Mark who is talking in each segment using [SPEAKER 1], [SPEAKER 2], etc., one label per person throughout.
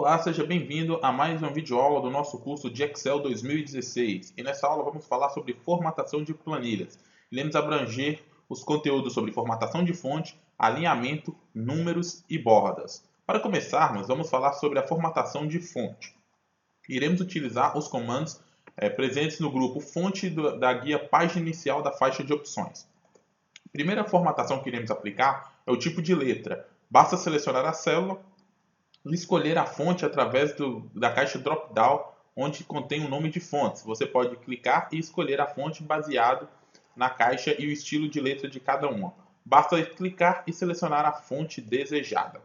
[SPEAKER 1] Olá, seja bem-vindo a mais uma videoaula do nosso curso de Excel 2016. E nessa aula vamos falar sobre formatação de planilhas. Iremos abranger os conteúdos sobre formatação de fonte, alinhamento, números e bordas. Para começarmos, vamos falar sobre a formatação de fonte. Iremos utilizar os comandos presentes no grupo fonte da guia página inicial da faixa de opções. A primeira formatação que iremos aplicar é o tipo de letra. Basta selecionar a célula e escolher a fonte através da caixa drop-down, onde contém o nome de fontes. Você pode clicar e escolher a fonte baseado na caixa e o estilo de letra de cada uma. Basta clicar e selecionar a fonte desejada.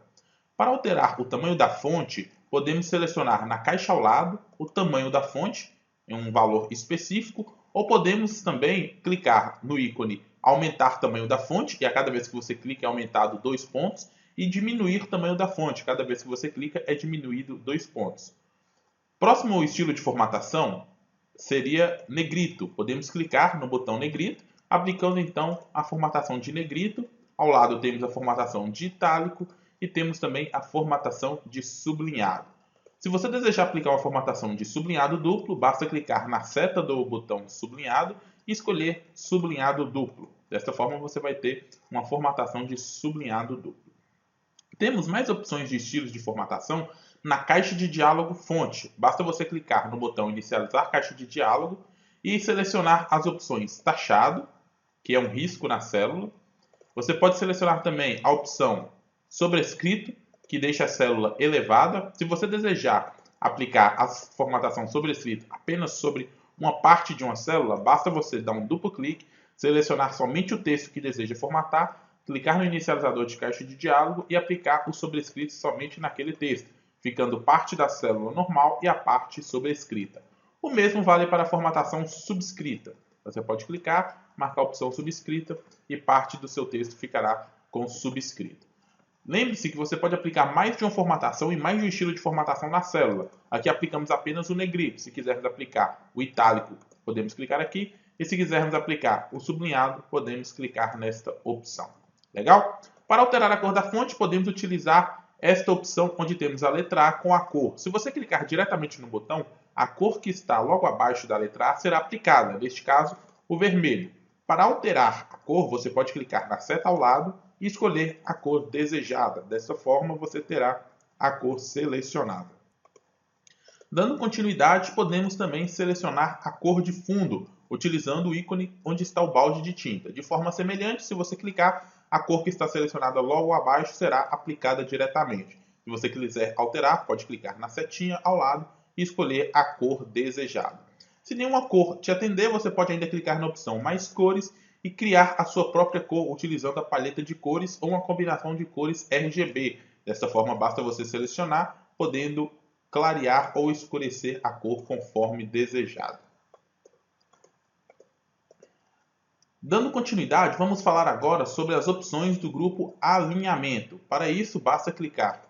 [SPEAKER 1] Para alterar o tamanho da fonte, podemos selecionar na caixa ao lado o tamanho da fonte, em um valor específico, ou podemos também clicar no ícone aumentar tamanho da fonte, e a cada vez que você clica é aumentado 2 pontos, e diminuir o tamanho da fonte. Cada vez que você clica é diminuído 2 pontos. Próximo estilo de formatação seria negrito. Podemos clicar no botão negrito, aplicando então a formatação de negrito. Ao lado temos a formatação de itálico e temos também a formatação de sublinhado. Se você desejar aplicar uma formatação de sublinhado duplo, basta clicar na seta do botão sublinhado e escolher sublinhado duplo. Desta forma você vai ter uma formatação de sublinhado duplo. Temos mais opções de estilos de formatação na caixa de diálogo fonte. Basta você clicar no botão inicializar caixa de diálogo e selecionar as opções taxado, que é um risco na célula. Você pode selecionar também a opção sobrescrito, que deixa a célula elevada. Se você desejar aplicar a formatação sobrescrito apenas sobre uma parte de uma célula, basta você dar um duplo clique, selecionar somente o texto que deseja formatar, clicar no inicializador de caixa de diálogo e aplicar o sobrescrito somente naquele texto, ficando parte da célula normal e a parte sobrescrita. O mesmo vale para a formatação subscrita. Você pode clicar, marcar a opção subscrita e parte do seu texto ficará com subscrito. Lembre-se que você pode aplicar mais de uma formatação e mais de um estilo de formatação na célula. Aqui aplicamos apenas o negrito. Se quisermos aplicar o itálico, podemos clicar aqui. E se quisermos aplicar o sublinhado, podemos clicar nesta opção. Legal? Para alterar a cor da fonte, podemos utilizar esta opção onde temos a letra A com a cor. Se você clicar diretamente no botão, a cor que está logo abaixo da letra A será aplicada, neste caso, o vermelho. Para alterar a cor, você pode clicar na seta ao lado e escolher a cor desejada. Dessa forma, você terá a cor selecionada. Dando continuidade, podemos também selecionar a cor de fundo, utilizando o ícone onde está o balde de tinta. De forma semelhante, se você clicar, a cor que está selecionada logo abaixo será aplicada diretamente. Se você quiser alterar, pode clicar na setinha ao lado e escolher a cor desejada. Se nenhuma cor te atender, você pode ainda clicar na opção mais cores e criar a sua própria cor utilizando a paleta de cores ou uma combinação de cores RGB. Dessa forma, basta você selecionar, podendo clarear ou escurecer a cor conforme desejado. Dando continuidade, vamos falar agora sobre as opções do grupo alinhamento. Para isso, basta clicar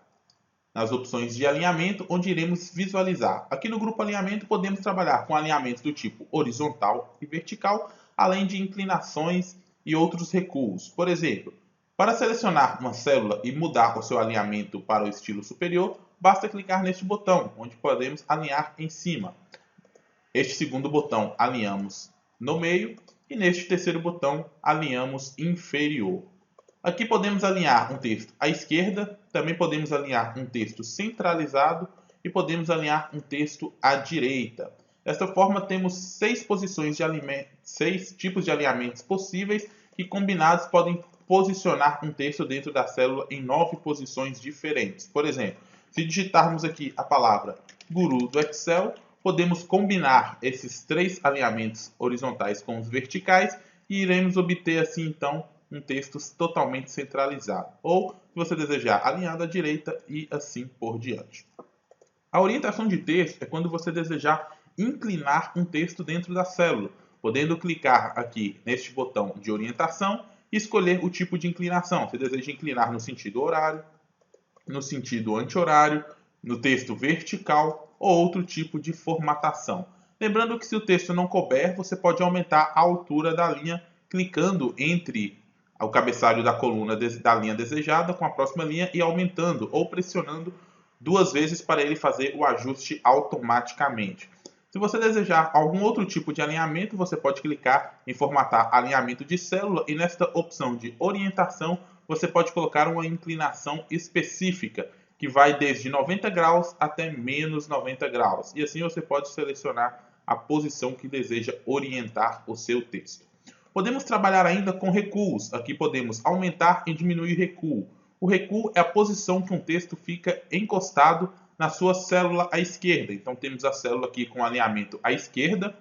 [SPEAKER 1] nas opções de alinhamento, onde iremos visualizar. Aqui no grupo alinhamento, podemos trabalhar com alinhamentos do tipo horizontal e vertical, além de inclinações e outros recuos. Por exemplo, para selecionar uma célula e mudar o seu alinhamento para o estilo superior, basta clicar neste botão, onde podemos alinhar em cima. Este segundo botão alinhamos no meio e neste terceiro botão alinhamos inferior. Aqui podemos alinhar um texto à esquerda, também podemos alinhar um texto centralizado e podemos alinhar um texto à direita. Desta forma, temos 6 tipos de alinhamentos possíveis que combinados podem posicionar um texto dentro da célula em 9 posições diferentes. Por exemplo, se digitarmos aqui a palavra Guru do Excel, podemos combinar esses 3 alinhamentos horizontais com os verticais e iremos obter assim então um texto totalmente centralizado. Ou, se você desejar, alinhado à direita e assim por diante. A orientação de texto é quando você desejar inclinar um texto dentro da célula, podendo clicar aqui neste botão de orientação e escolher o tipo de inclinação. Você deseja inclinar no sentido horário, no sentido anti-horário, no texto vertical ou outro tipo de formatação. Lembrando que se o texto não couber, você pode aumentar a altura da linha clicando entre o cabeçalho da coluna da linha desejada com a próxima linha e aumentando ou pressionando duas vezes para ele fazer o ajuste automaticamente. Se você desejar algum outro tipo de alinhamento, você pode clicar em formatar alinhamento de célula e nesta opção de orientação você pode colocar uma inclinação específica que vai desde 90 graus até menos 90 graus. E assim você pode selecionar a posição que deseja orientar o seu texto. Podemos trabalhar ainda com recuos. Aqui podemos aumentar e diminuir recuo. O recuo é a posição que um texto fica encostado na sua célula à esquerda. Então temos a célula aqui com alinhamento à esquerda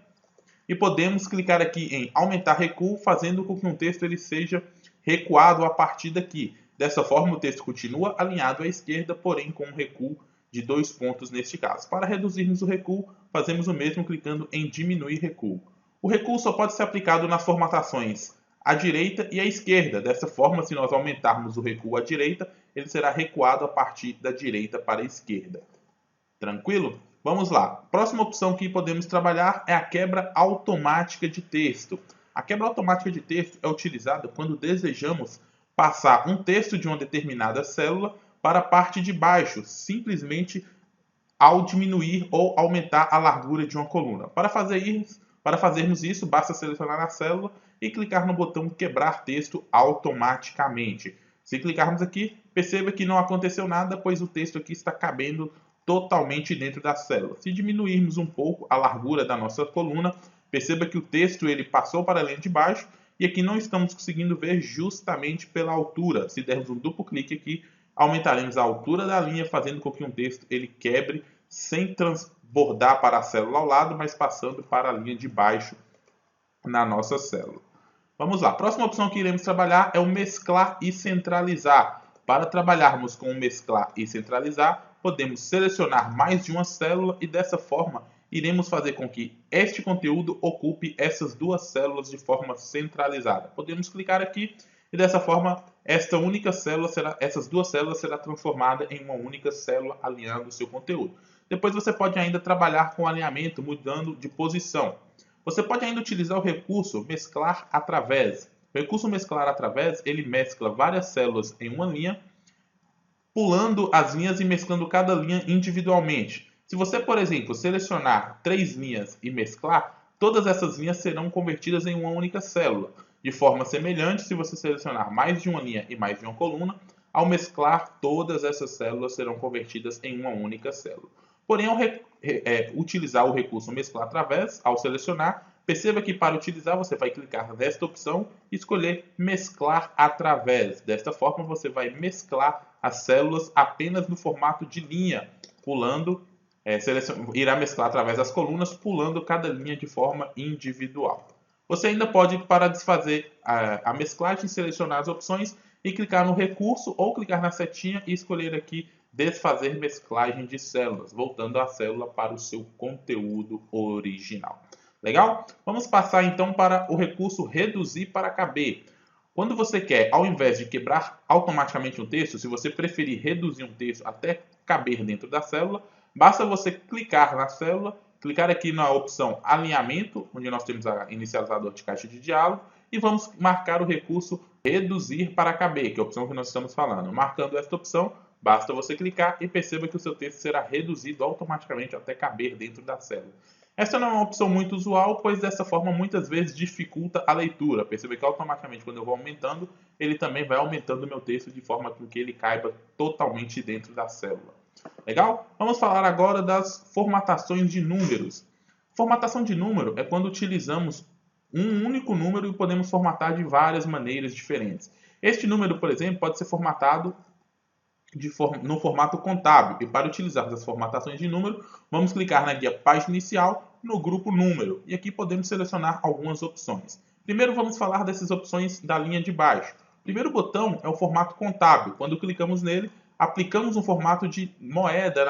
[SPEAKER 1] e podemos clicar aqui em aumentar recuo, fazendo com que um texto ele seja recuado a partir daqui. Dessa forma o texto continua alinhado à esquerda, porém com um recuo de 2 pontos neste caso. Para reduzirmos o recuo, fazemos o mesmo clicando em diminuir recuo. O recuo só pode ser aplicado nas formatações à direita e à esquerda. Dessa forma, se nós aumentarmos o recuo à direita, ele será recuado a partir da direita para a esquerda. Tranquilo? Vamos lá. Próxima opção que podemos trabalhar é a quebra automática de texto. A quebra automática de texto é utilizada quando desejamos passar um texto de uma determinada célula para a parte de baixo, simplesmente ao diminuir ou aumentar a largura de uma coluna. Para fazermos isso, basta selecionar a célula e clicar no botão quebrar texto automaticamente. Se clicarmos aqui, perceba que não aconteceu nada, pois o texto aqui está cabendo totalmente dentro da célula. Se diminuirmos um pouco a largura da nossa coluna, perceba que o texto ele passou para a linha de baixo e aqui não estamos conseguindo ver justamente pela altura. Se dermos um duplo clique aqui, aumentaremos a altura da linha, fazendo com que um texto ele quebre sem transbordar para a célula ao lado, mas passando para a linha de baixo na nossa célula. Vamos lá. A próxima opção que iremos trabalhar é o mesclar e centralizar. Para trabalharmos com o mesclar e centralizar, podemos selecionar mais de uma célula e dessa forma iremos fazer com que este conteúdo ocupe essas duas células de forma centralizada. Podemos clicar aqui e dessa forma essas duas células serão transformadas em uma única célula alinhando o seu conteúdo. Depois você pode ainda trabalhar com alinhamento mudando de posição. Você pode ainda utilizar o recurso mesclar através. O recurso mesclar através, ele mescla várias células em uma linha, pulando as linhas e mesclando cada linha individualmente. Se você, por exemplo, selecionar 3 linhas e mesclar, todas essas linhas serão convertidas em uma única célula. De forma semelhante, se você selecionar mais de uma linha e mais de uma coluna, ao mesclar, todas essas células serão convertidas em uma única célula. Porém, ao utilizar o recurso mesclar através, ao selecionar, perceba que para utilizar você vai clicar nesta opção e escolher mesclar através. Desta forma você vai mesclar as células apenas no formato de linha, pulando, irá mesclar através das colunas, pulando cada linha de forma individual. Você ainda pode, para desfazer a mesclagem, selecionar as opções e clicar no recurso ou clicar na setinha e escolher aqui desfazer mesclagem de células, voltando a célula para o seu conteúdo original. Legal? Vamos passar então para o recurso reduzir para caber. Quando você quer, ao invés de quebrar automaticamente um texto, se você preferir reduzir um texto até caber dentro da célula, basta você clicar na célula, clicar aqui na opção alinhamento, onde nós temos a inicializador de caixa de diálogo, e vamos marcar o recurso reduzir para caber, que é a opção que nós estamos falando. Marcando esta opção, basta você clicar e perceba que o seu texto será reduzido automaticamente até caber dentro da célula. Essa não é uma opção muito usual, pois dessa forma muitas vezes dificulta a leitura. Perceba que automaticamente quando eu vou aumentando, ele também vai aumentando o meu texto de forma que ele caiba totalmente dentro da célula. Legal? Vamos falar agora das formatações de números. Formatação de número é quando utilizamos um único número e podemos formatar de várias maneiras diferentes. Este número, por exemplo, pode ser formatado no formato contábil. E para utilizar as formatações de número, vamos clicar na guia Página Inicial, no grupo Número. E aqui podemos selecionar algumas opções. Primeiro vamos falar dessas opções da linha de baixo. O primeiro botão é o formato contábil. Quando clicamos nele, aplicamos um formato de moeda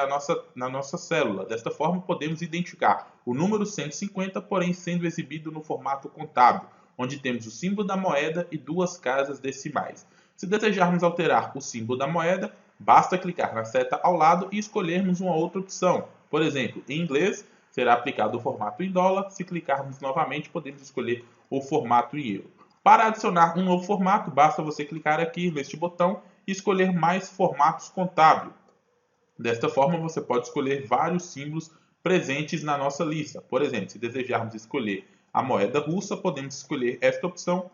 [SPEAKER 1] na nossa célula. Desta forma, podemos identificar o número 150, porém sendo exibido no formato contábil, onde temos o símbolo da moeda e 2 casas decimais. Se desejarmos alterar o símbolo da moeda, basta clicar na seta ao lado e escolhermos uma outra opção. Por exemplo, em inglês, será aplicado o formato em dólar. Se clicarmos novamente, podemos escolher o formato em euro. Para adicionar um novo formato, basta você clicar aqui neste botão e escolher mais formatos contábil. Desta forma, você pode escolher vários símbolos presentes na nossa lista. Por exemplo, se desejarmos escolher a moeda russa, podemos escolher esta opção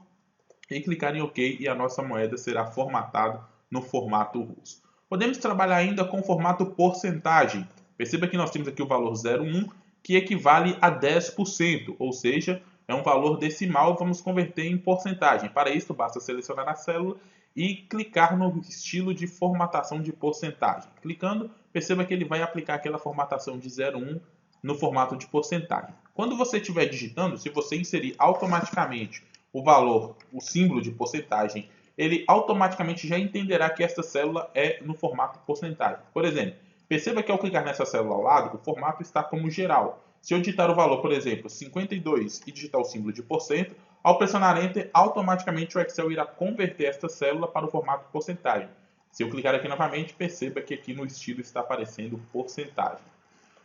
[SPEAKER 1] e clicar em OK e a nossa moeda será formatada no formato russo. Podemos trabalhar ainda com o formato porcentagem. Perceba que nós temos aqui o valor 0,1, que equivale a 10%, ou seja, é um valor decimal e vamos converter em porcentagem. Para isso, basta selecionar a célula e clicar no estilo de formatação de porcentagem. Clicando, perceba que ele vai aplicar aquela formatação de 0,1 no formato de porcentagem. Quando você estiver digitando, se você inserir automaticamente o valor, o símbolo de porcentagem, ele automaticamente já entenderá que esta célula é no formato porcentagem. Por exemplo, perceba que ao clicar nessa célula ao lado, o formato está como geral. Se eu digitar o valor, por exemplo, 52 e digitar o símbolo de porcento, ao pressionar Enter, automaticamente o Excel irá converter esta célula para o formato porcentagem. Se eu clicar aqui novamente, perceba que aqui no estilo está aparecendo porcentagem.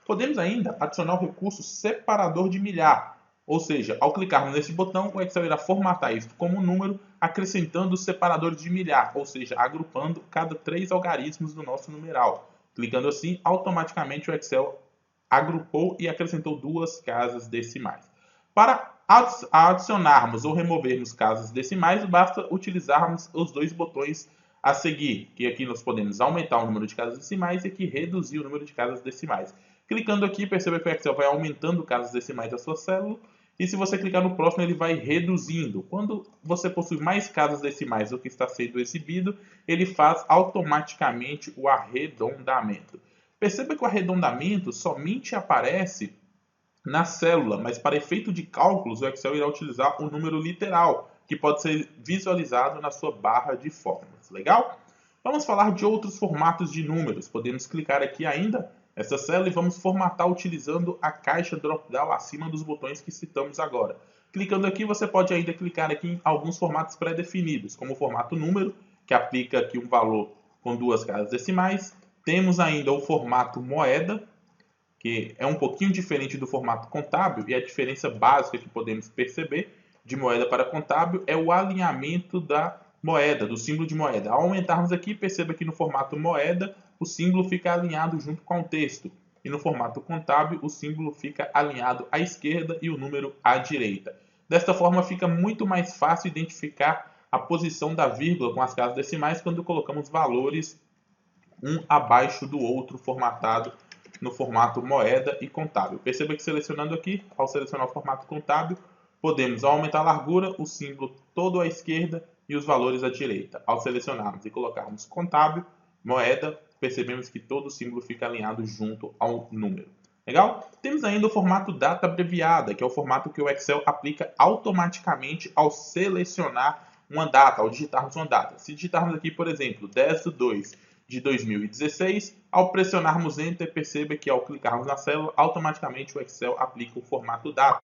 [SPEAKER 1] Podemos ainda adicionar o recurso separador de milhar, ou seja, ao clicarmos nesse botão, o Excel irá formatar isso como número, acrescentando os separadores de milhar, ou seja, agrupando cada 3 algarismos do nosso numeral. Clicando assim, automaticamente o Excel agrupou e acrescentou 2 casas decimais. Para adicionarmos ou removermos casas decimais, basta utilizarmos os 2 botões a seguir, que aqui nós podemos aumentar o número de casas decimais e aqui reduzir o número de casas decimais. Clicando aqui, perceba que o Excel vai aumentando casas decimais da sua célula e se você clicar no próximo, ele vai reduzindo. Quando você possui mais casas decimais do que está sendo exibido, ele faz automaticamente o arredondamento. Perceba que o arredondamento somente aparece na célula, mas para efeito de cálculos, o Excel irá utilizar o número literal, que pode ser visualizado na sua barra de fórmulas. Legal? Vamos falar de outros formatos de números. Podemos clicar aqui ainda nessa célula e vamos formatar utilizando a caixa drop-down acima dos botões que citamos agora. Clicando aqui, você pode ainda clicar aqui em alguns formatos pré-definidos, como o formato número, que aplica aqui um valor com 2 casas decimais. Temos ainda o formato moeda, que é um pouquinho diferente do formato contábil, e a diferença básica que podemos perceber de moeda para contábil é o alinhamento da moeda, do símbolo de moeda. Ao aumentarmos aqui, perceba que no formato moeda, o símbolo fica alinhado junto com o texto, e no formato contábil, o símbolo fica alinhado à esquerda e o número à direita. Desta forma, fica muito mais fácil identificar a posição da vírgula com as casas decimais quando colocamos valores um abaixo do outro formatado no formato moeda e contábil. Perceba que selecionando aqui, ao selecionar o formato contábil, podemos aumentar a largura, o símbolo todo à esquerda e os valores à direita. Ao selecionarmos e colocarmos contábil, moeda, percebemos que todo o símbolo fica alinhado junto ao número. Legal? Temos ainda o formato data abreviada, que é o formato que o Excel aplica automaticamente ao selecionar uma data, ao digitarmos uma data. Se digitarmos aqui, por exemplo, 10/2 de 2016, ao pressionarmos Enter, perceba que ao clicarmos na célula, automaticamente o Excel aplica o formato data,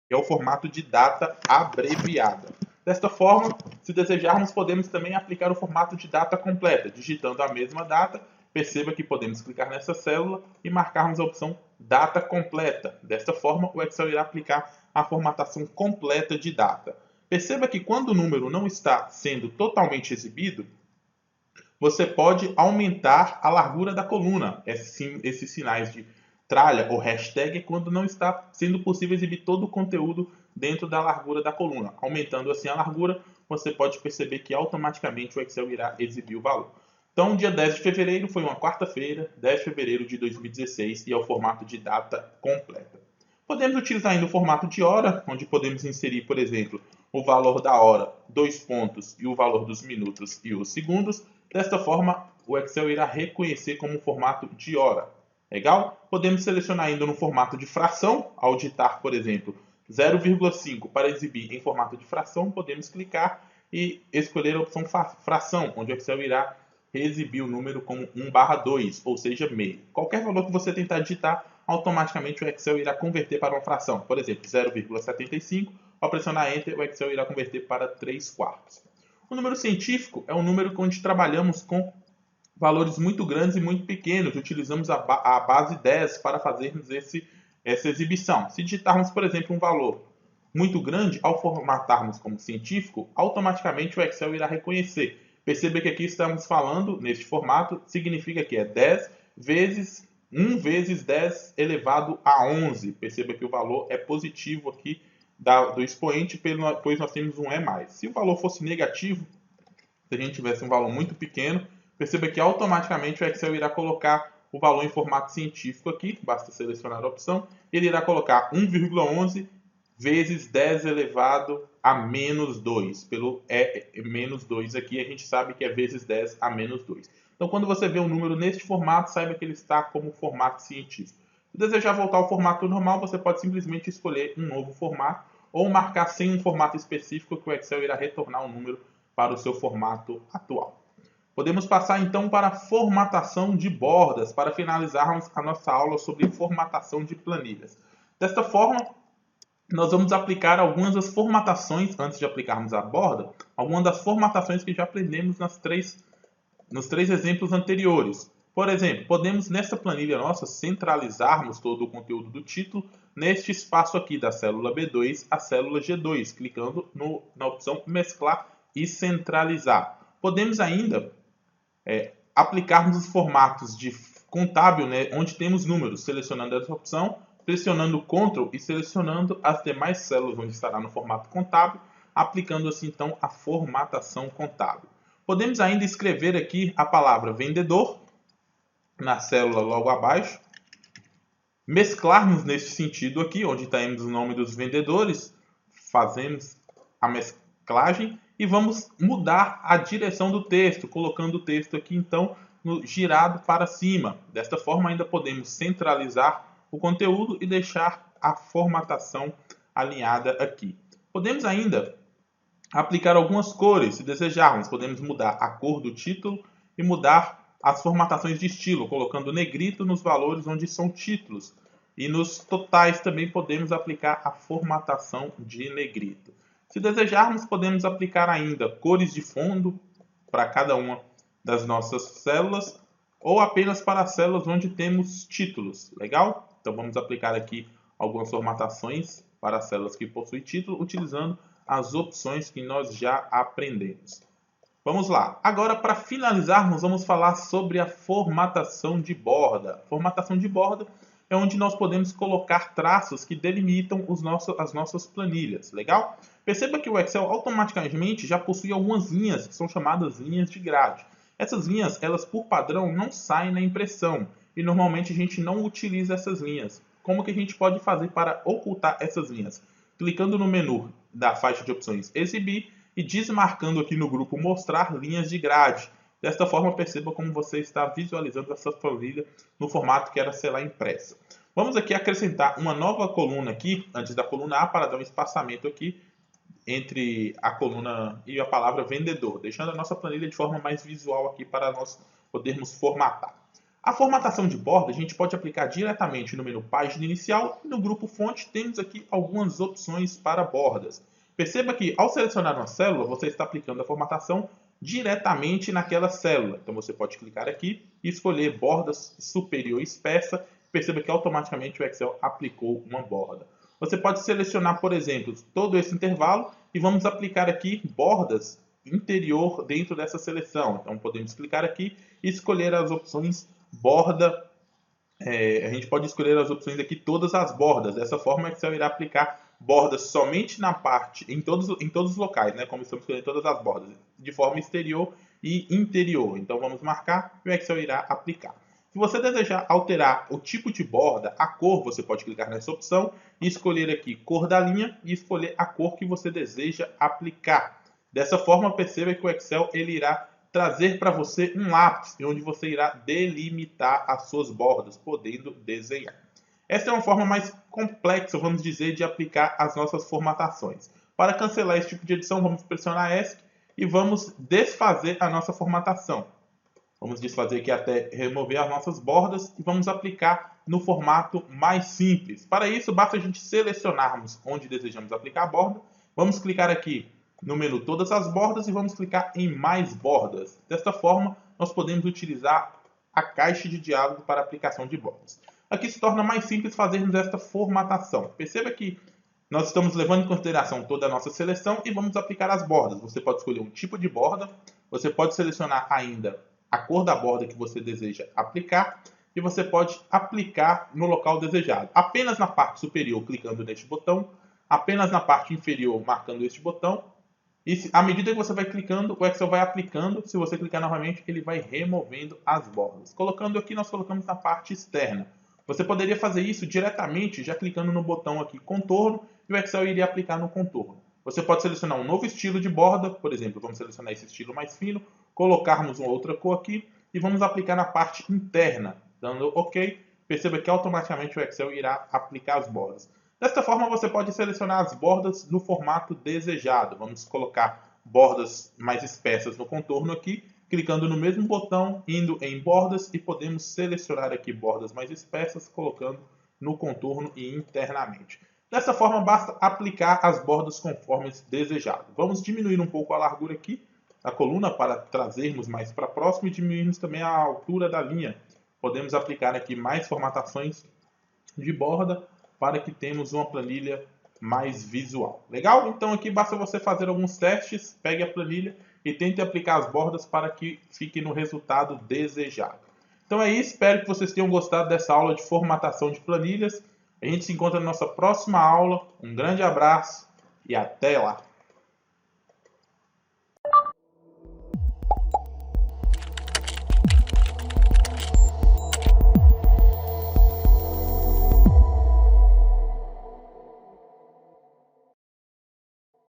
[SPEAKER 1] que é o formato de data abreviada. Desta forma, se desejarmos, podemos também aplicar o formato de data completa, digitando a mesma data. Perceba que podemos clicar nessa célula e marcarmos a opção data completa. Desta forma, o Excel irá aplicar a formatação completa de data. Perceba que quando o número não está sendo totalmente exibido, você pode aumentar a largura da coluna. Esses sinais de tralha ou hashtag é quando não está sendo possível exibir todo o conteúdo dentro da largura da coluna. Aumentando assim a largura, você pode perceber que automaticamente o Excel irá exibir o valor. Então, dia 10 de fevereiro foi uma quarta-feira, 10 de fevereiro de 2016, e é o formato de data completa. Podemos utilizar ainda o formato de hora, onde podemos inserir, por exemplo, o valor da hora, 2 pontos, e o valor dos minutos e os segundos. Desta forma, o Excel irá reconhecer como formato de hora. Legal? Podemos selecionar ainda no formato de fração, ao digitar, por exemplo, 0,5 para exibir em formato de fração, podemos clicar e escolher a opção fração, onde o Excel irá exibir o número como 1/2, ou seja, meio. Qualquer valor que você tentar digitar, automaticamente o Excel irá converter para uma fração. Por exemplo, 0,75, ao pressionar Enter, o Excel irá converter para 3/4. O número científico é um número onde trabalhamos com valores muito grandes e muito pequenos. Utilizamos a base 10 para fazermos essa exibição. Se digitarmos, por exemplo, um valor muito grande, ao formatarmos como científico, automaticamente o Excel irá reconhecer. Perceba que aqui estamos falando, neste formato, significa que é 10 vezes 1 vezes 10 elevado a 11. Perceba que o valor é positivo aqui do expoente, pois nós temos um E+. Se o valor fosse negativo, se a gente tivesse um valor muito pequeno, perceba que automaticamente o Excel irá colocar o valor em formato científico aqui, basta selecionar a opção, ele irá colocar 1,11 vezes 10 elevado a menos 2. Pelo menos 2 aqui, a gente sabe que é vezes 10 a menos 2. Então, quando você vê um número neste formato, saiba que ele está como formato científico. Se desejar voltar ao formato normal, você pode simplesmente escolher um novo formato ou marcar sem um formato específico que o Excel irá retornar um número para o seu formato atual. Podemos passar então para a formatação de bordas, para finalizarmos a nossa aula sobre formatação de planilhas. Desta forma, nós vamos aplicar algumas das formatações, antes de aplicarmos a borda, algumas das formatações que já aprendemos nos três exemplos anteriores. Por exemplo, podemos nessa planilha nossa centralizarmos todo o conteúdo do título neste espaço aqui da célula B2 à célula G2, clicando na opção mesclar e centralizar. Podemos ainda aplicarmos os formatos de contábil, né, onde temos números, selecionando essa opção, pressionando Ctrl e selecionando as demais células onde estará no formato contábil, aplicando assim então a formatação contábil. Podemos ainda escrever aqui a palavra vendedor na célula logo abaixo, mesclarmos nesse sentido aqui, onde temos o nome dos vendedores, fazemos a mesclagem e vamos mudar a direção do texto, colocando o texto aqui então girado para cima. Desta forma ainda podemos centralizar o conteúdo e deixar a formatação alinhada aqui. Podemos ainda aplicar algumas cores, se desejarmos. Podemos mudar a cor do título e mudar as formatações de estilo, colocando negrito nos valores onde são títulos. E nos totais também podemos aplicar a formatação de negrito. Se desejarmos, podemos aplicar ainda cores de fundo para cada uma das nossas células ou apenas para as células onde temos títulos. Legal? Então vamos aplicar aqui algumas formatações para as células que possuem título, utilizando as opções que nós já aprendemos. Vamos lá. Agora, para finalizarmos, vamos falar sobre a formatação de borda. Formatação de borda é onde nós podemos colocar traços que delimitam as nossas planilhas. Legal? Perceba que o Excel automaticamente já possui algumas linhas, que são chamadas linhas de grade. Essas linhas, elas por padrão, não saem na impressão. E normalmente a gente não utiliza essas linhas. Como que a gente pode fazer para ocultar essas linhas? Clicando no menu da faixa de opções Exibir e desmarcando aqui no grupo Mostrar linhas de grade. Desta forma, perceba como você está visualizando essa planilha no formato que era ser lá impressa. Vamos aqui acrescentar uma nova coluna aqui, antes da coluna A, para dar um espaçamento aqui entre a coluna e a palavra vendedor, deixando a nossa planilha de forma mais visual aqui para nós podermos formatar. A formatação de borda a gente pode aplicar diretamente no menu Página Inicial e no grupo Fonte temos aqui algumas opções para bordas. Perceba que ao selecionar uma célula, você está aplicando a formatação diretamente naquela célula. Então você pode clicar aqui e escolher bordas superior espessa. Perceba que automaticamente o Excel aplicou uma borda. Você pode selecionar, por exemplo, todo esse intervalo e vamos aplicar aqui bordas interior dentro dessa seleção. Então podemos clicar aqui e escolher as opções borda. A gente pode escolher as opções aqui, todas as bordas. Dessa forma, o Excel irá aplicar bordas somente na parte, em todos os locais, né? Como estamos escolhendo todas as bordas, de forma exterior e interior. Então vamos marcar e o Excel irá aplicar. Se você desejar alterar o tipo de borda, a cor, você pode clicar nessa opção e escolher aqui cor da linha e escolher a cor que você deseja aplicar. Dessa forma, perceba que o Excel ele irá trazer para você um lápis, onde você irá delimitar as suas bordas, podendo desenhar. Essa é uma forma mais complexa, vamos dizer, de aplicar as nossas formatações. Para cancelar esse tipo de edição, vamos pressionar ESC e vamos desfazer a nossa formatação. Vamos desfazer aqui até remover as nossas bordas e vamos aplicar no formato mais simples. Para isso, basta a gente selecionarmos onde desejamos aplicar a borda. Vamos clicar aqui no menu Todas as bordas e vamos clicar em Mais bordas. Desta forma, nós podemos utilizar a caixa de diálogo para aplicação de bordas. Aqui se torna mais simples fazermos esta formatação. Perceba que nós estamos levando em consideração toda a nossa seleção e vamos aplicar as bordas. Você pode escolher um tipo de borda, você pode selecionar ainda a cor da borda que você deseja aplicar. e você pode aplicar no local desejado. Apenas na parte superior, clicando neste botão, apenas na parte inferior, marcando este botão. E à medida que você vai clicando, o Excel vai aplicando. Se você clicar novamente, ele vai removendo as bordas. Colocando aqui, nós colocamos na parte externa. Você poderia fazer isso diretamente, já clicando no botão aqui contorno, e o Excel iria aplicar no contorno. Você pode selecionar um novo estilo de borda, por exemplo, vamos selecionar esse estilo mais fino, colocarmos uma outra cor aqui e vamos aplicar na parte interna, dando OK. Perceba que automaticamente o Excel irá aplicar as bordas. Desta forma, você pode selecionar as bordas no formato desejado. Vamos colocar bordas mais espessas no contorno aqui, clicando no mesmo botão, indo em bordas e podemos selecionar aqui bordas mais espessas, colocando no contorno e internamente. Dessa forma, basta aplicar as bordas conforme desejado. Vamos diminuir um pouco a largura aqui da coluna para trazermos mais para próximo e diminuirmos também a altura da linha. Podemos aplicar aqui mais formatações de borda para que tenhamos uma planilha mais visual. Legal? Então aqui basta você fazer alguns testes, pegue a planilha e tente aplicar as bordas para que fique no resultado desejado. Então é isso, espero que vocês tenham gostado dessa aula de formatação de planilhas. A gente se encontra na nossa próxima aula. Um grande abraço e até lá!